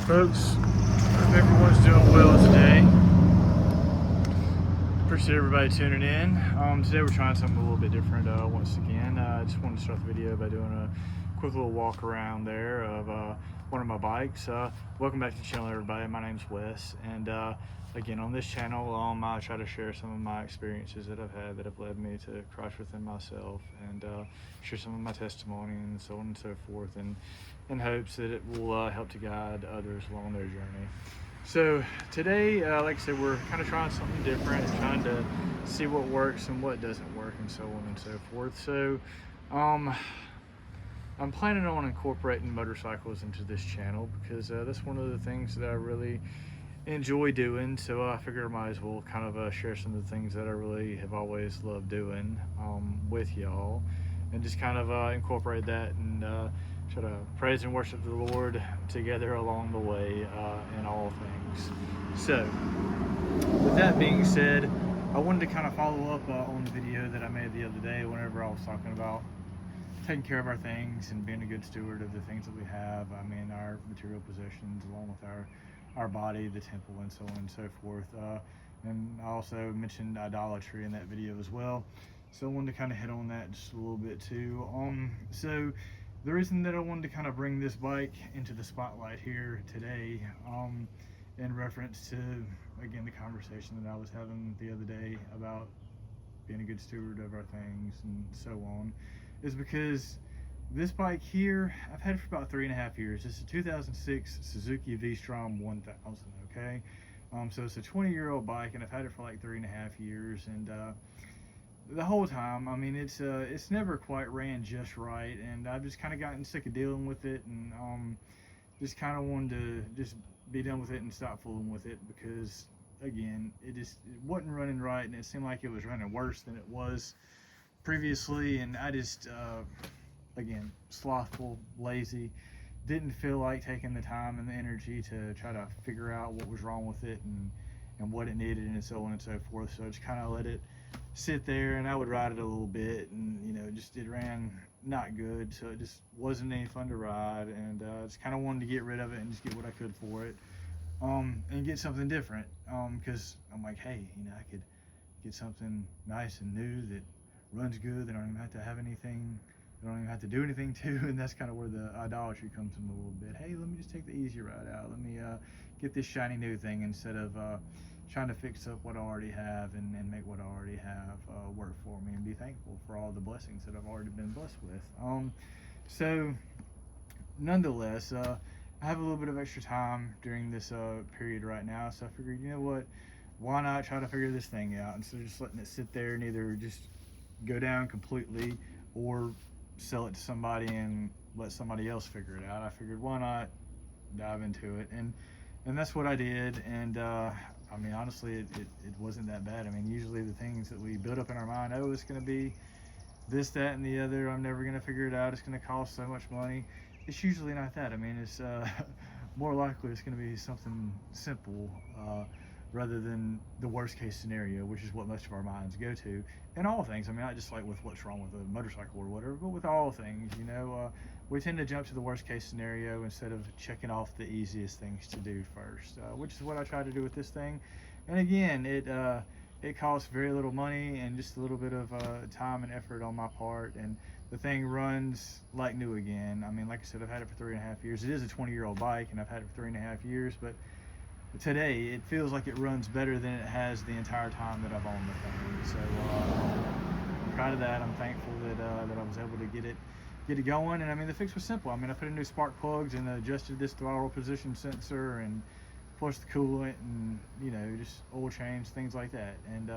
folks. Hope everyone's doing well today. Appreciate everybody tuning in. Today we're trying something a little bit different once again. I just wanted to start the video by doing a quick little walk around there of one of my bikes. Welcome back to the channel, everybody. My name's Wes, and again, on this channel, I try to share some of my experiences that I've had that have led me to Christ within myself, and share some of my testimony and so on and so forth, and in hopes that it will help to guide others along their journey. So today, like I said, we're kind of trying something different, trying to see what works and what doesn't work, and so on and so forth. So I'm planning on incorporating motorcycles into this channel because that's one of the things that I really enjoy doing. So I figured I might as well kind of share some of the things that I really have always loved doing with y'all, and just kind of incorporate that and try to praise and worship the Lord together along the way in all things. So with that being said, I wanted to kind of follow up on the video that I made the other day whenever I was talking about taking care of our things and being a good steward of the things that we have. I mean, our material possessions, along with our body, the temple, and so on and so forth. And I also mentioned idolatry in that video as well. So I wanted to kind of hit on that just a little bit too. So the reason that I wanted to kind of bring this bike into the spotlight here today, in reference to, again, the conversation that I was having the other day about being a good steward of our things and so on, is because this bike here, I've had it for about 3.5 years. It's a 2006 Suzuki V-Strom 1000, okay? So it's a 20-year-old bike, and I've had it for like 3.5 years, and the whole time, I mean, it's never quite ran just right, and I've just kind of gotten sick of dealing with it, and just kind of wanted to just be done with it and stop fooling with it, because again, it wasn't running right, and it seemed like it was running worse than it was previously, and I just again, slothful, lazy, didn't feel like taking the time and the energy to try to figure out what was wrong with it and what it needed and so on and so forth. So I just kind of let it sit there, and I would ride it a little bit, and it ran not good, so it just wasn't any fun to ride, and just kind of wanted to get rid of it and just get what I could for it, and get something different, because I'm like, hey, I could get something nice and new that runs good, that I don't even have to have anything, I don't even have to do anything to, and that's kind of where the idolatry comes in a little bit. Hey, let me just take the easy route out. Let me get this shiny new thing instead of trying to fix up what I already have and make what I already have work for me, and be thankful for all the blessings that I've already been blessed with. So nonetheless, I have a little bit of extra time during this period right now, so I figured, you know what, why not try to figure this thing out instead of just letting it sit there and either just go down completely or sell it to somebody and let somebody else figure it out. I figured, why not dive into it, and that's what I did. And I mean, honestly, it wasn't that bad. I mean, usually the things that we build up in our mind, oh, it's going to be this, that, and the other, I'm never going to figure it out, it's going to cost so much money. It's usually not that. I mean, it's more likely it's going to be something simple, rather than the worst case scenario, which is what most of our minds go to in all things. I mean, not just like with what's wrong with a motorcycle or whatever, but with all things, we tend to jump to the worst case scenario instead of checking off the easiest things to do first, which is what I try to do with this thing. And again, it costs very little money and just a little bit of time and effort on my part, and the thing runs like new again. I mean, like I said, I've had it for 3.5 years. It is a 20-year-old bike, and I've had it for 3.5 years, but today it feels like it runs better than it has the entire time that I've owned the thing. So I'm proud of that. I'm thankful that I was able to get it going. And I mean, the fix was simple. I mean, I put in new spark plugs and adjusted this throttle position sensor and flushed the coolant, and just oil change, things like that, and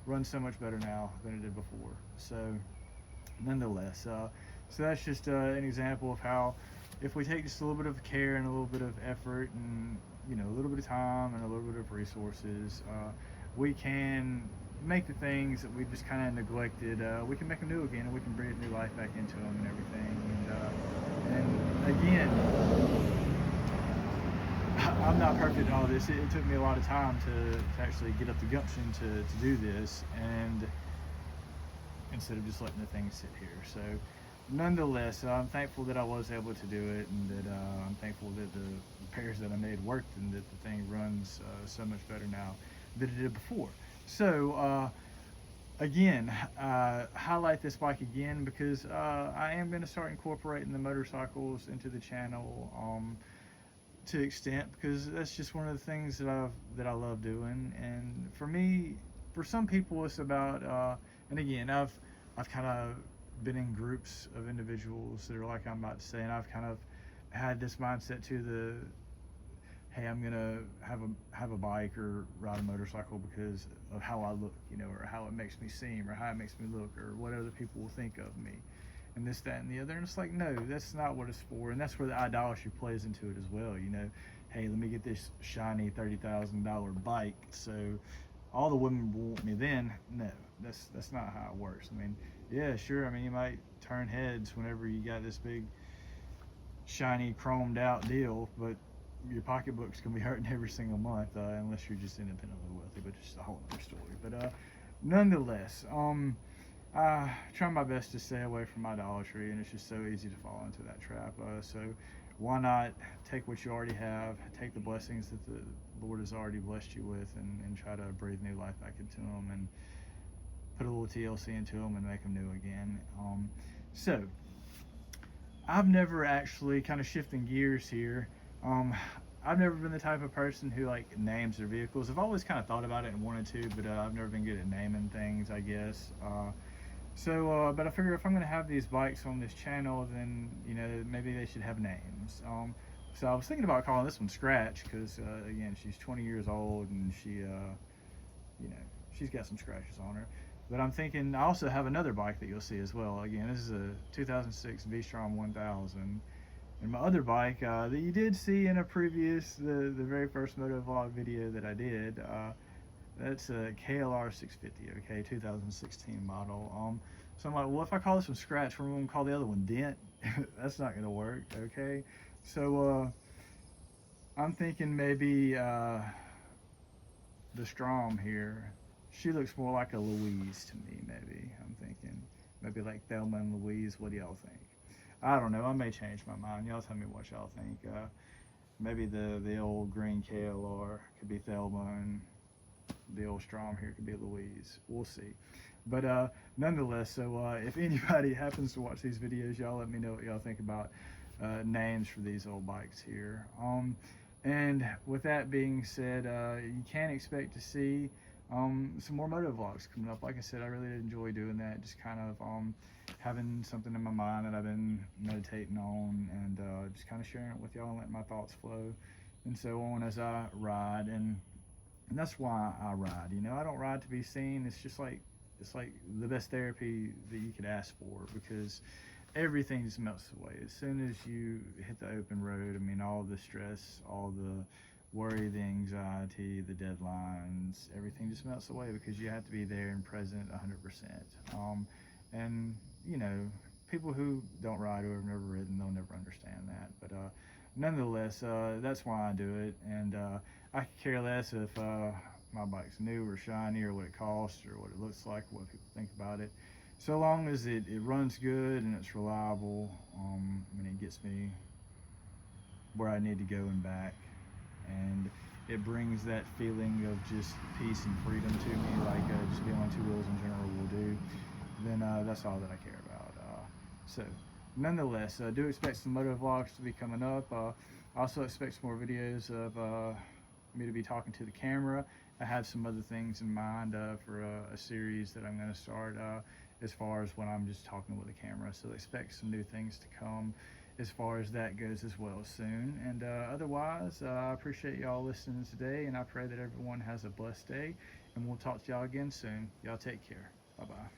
runs so much better now than it did before. So nonetheless, so that's just an example of how, if we take just a little bit of care and a little bit of effort and a little bit of time and a little bit of resources, we can make the things that we've just kind of neglected, we can make them new again, and we can breathe new life back into them and everything. And again, I'm not perfect in all this. It took me a lot of time to actually get up the gumption to do this, and instead of just letting the thing sit here. So nonetheless, I'm thankful that I was able to do it, and that I'm thankful that the repairs that I made worked, and that the thing runs so much better now than it did before. So, again, highlight this bike again because I am going to start incorporating the motorcycles into the channel to extent, because that's just one of the things that I love doing. And for me, for some people, it's about and again, I've kind of been in groups of individuals that are like I'm about to say, and I've kind of had this mindset to the, hey, I'm gonna have a bike or ride a motorcycle because of how I look, you know, or how it makes me seem, or how it makes me look, or what other people will think of me, and this, that, and the other. And it's like, no, that's not what it's for, and that's where the idolatry plays into it as well. You know, hey, let me get this shiny $30,000 bike, so all the women will want me. Then, no, that's not how it works. I mean, yeah, sure. I mean, you might turn heads whenever you got this big shiny chromed out deal, but your pocketbook's gonna be hurting every single month unless you're just independently wealthy, but it's a whole other story. But nonetheless, I try my best to stay away from idolatry, and it's just so easy to fall into that trap. So why not take what you already have, take the blessings that the Lord has already blessed you with, and try to breathe new life back into them, and put a little TLC into them and make them new again. So I've never actually, kind of shifting gears here. Um, I've never been the type of person who like names their vehicles. I've always kind of thought about it and wanted to, but I've never been good at naming things, I guess. But I figure if I'm gonna have these bikes on this channel, then you know maybe they should have names. So I was thinking about calling this one Scratch because again she's 20 years old and you know, she's got some scratches on her. But I'm thinking I also have another bike that you'll see as well. Again, this is a 2006 V-Strom 1000. And my other bike that you did see in a previous, the very first motovlog video that I did, that's a KLR 650, okay, 2016 model. So I'm like, well, if I call this one Scratch, we're going to call the other one Dent. That's not going to work, okay? So I'm thinking maybe the Strom here, she looks more like a Louise to me, maybe. I'm thinking maybe like Thelma and Louise. What do y'all think? I don't know. I may change my mind. Y'all tell me what y'all think. Maybe the old green KLR could be Thelma, and the old Strom here could be Louise. We'll see. But nonetheless, so if anybody happens to watch these videos, y'all let me know what y'all think about names for these old bikes here. And with that being said, you can expect to see some more moto vlogs coming up. Like I said, I really enjoy doing that, just kind of having something in my mind that I've been meditating on, and just kind of sharing it with y'all and letting my thoughts flow and so on as I ride. And that's why I ride. You know, I don't ride to be seen. It's like the best therapy that you could ask for, because everything just melts away as soon as you hit the open road. I mean, all the stress, all the worry, the anxiety, the deadlines, everything just melts away because you have to be there and present 100%. And you know, people who don't ride or have never ridden, they'll never understand that. But nonetheless, that's why I do it, and I could care less if my bike's new or shiny, or what it costs, or what it looks like, or what people think about it. So long as it runs good and it's reliable, and it gets me where I need to go and back, and it brings that feeling of just peace and freedom to me, like just being on two wheels in general will do, then that's all that I care about. So nonetheless, do expect some moto vlogs to be coming up. I also expect some more videos of me to be talking to the camera. I have some other things in mind for a series that I'm going to start as far as when I'm just talking with a camera. So expect some new things to come as far as that goes as well soon. And otherwise, I appreciate y'all listening today, and I pray that everyone has a blessed day, and we'll talk to y'all again soon. Y'all take care. Bye-bye.